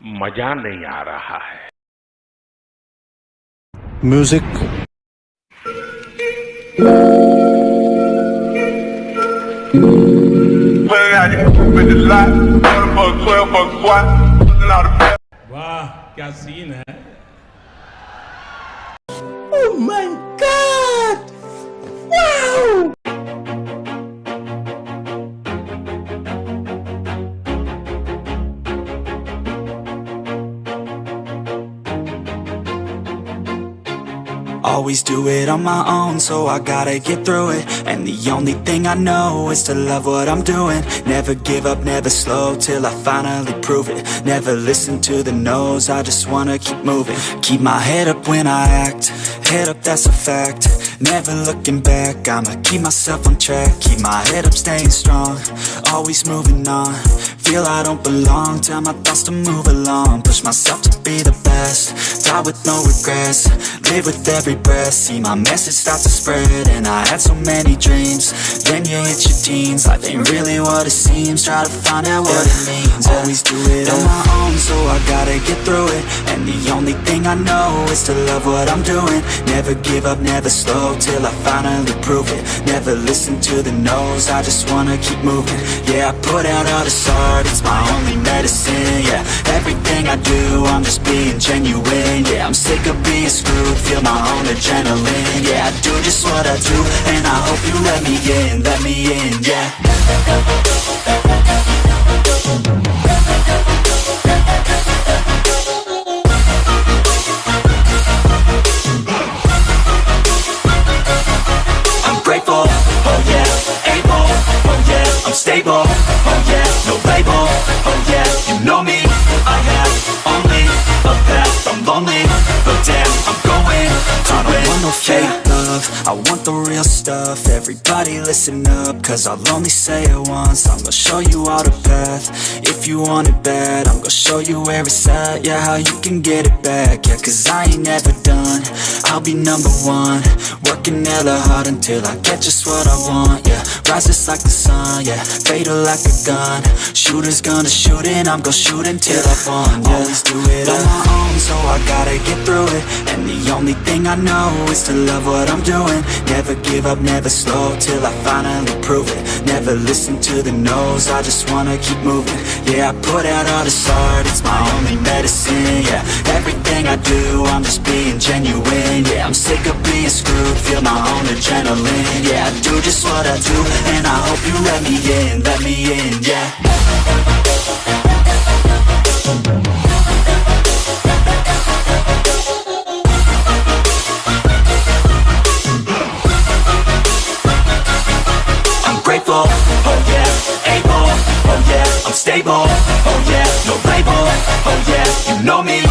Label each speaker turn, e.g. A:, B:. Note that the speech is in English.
A: मजा नहीं आ रहा है।
B: Music.
C: वाह क्या सीन है।
D: Oh my God! Wow!
E: Always do it on my own, so I gotta get through it. And the only thing I know is to love what I'm doing. Never give up, never slow, till I finally prove it. Never listen to the no's, I just wanna keep moving. Keep my head up when I act, head up, that's a fact. Never looking back, I'ma keep myself on track. Keep my head up, staying strong, always moving on. Feel I don't belong, tell my thoughts to move along. Push myself to be the best, die with no regrets. Live with every breath, see my message start to spread. And I had so many dreams, then you hit your teens. Life ain't really what it seems, try to find out what it means. Always do it on my own, so I gotta get through it. And the only thing I know is to love what I'm doing. Never give up, never slow, till I finally prove it. Never listen to the no's, I just wanna keep moving. Yeah, I put out all this art, it's my only medicine. Yeah, everything I do, I'm just being genuine. Yeah, I'm sick of being screwed, feel my own adrenaline. Yeah, I do just what I do, and I hope you let me in, yeah. I'm grateful, oh yeah, able, oh yeah, I'm stable, oh yeah, no label, oh yeah, you know me, I have only a path, I'm lonely, but damn, I'm going to I don't want no fake love, I want the real stuff. Everybody listen up, cause I'll only say it once. I'm gonna show you all the path, if you want it bad. I'm gonna show you where it's at, yeah, how you can get it back. Yeah, cause I ain't never done, I'll be number one. Working hella hard until I get just what I want, yeah. Rises like the sun, yeah, fatal like a gun. Shooters gonna shoot and I'm gonna shoot until I won, yeah. Always do it on my own, so I gotta get through it. And the only thing I know is to love what I'm doing. Never give up, never slow, till I finally prove it. Never listen to the no's, I just wanna keep moving. Yeah, I put out all this art, it's my only medicine. Yeah, everything I do, I'm just being genuine. Yeah, I'm sick of being screwed, feel my own adrenaline. Yeah, I do just what I do, and I hope you let me in, yeah. I'm grateful, oh yeah, able, oh yeah, I'm stable, oh yeah, no label, oh yeah, you know me,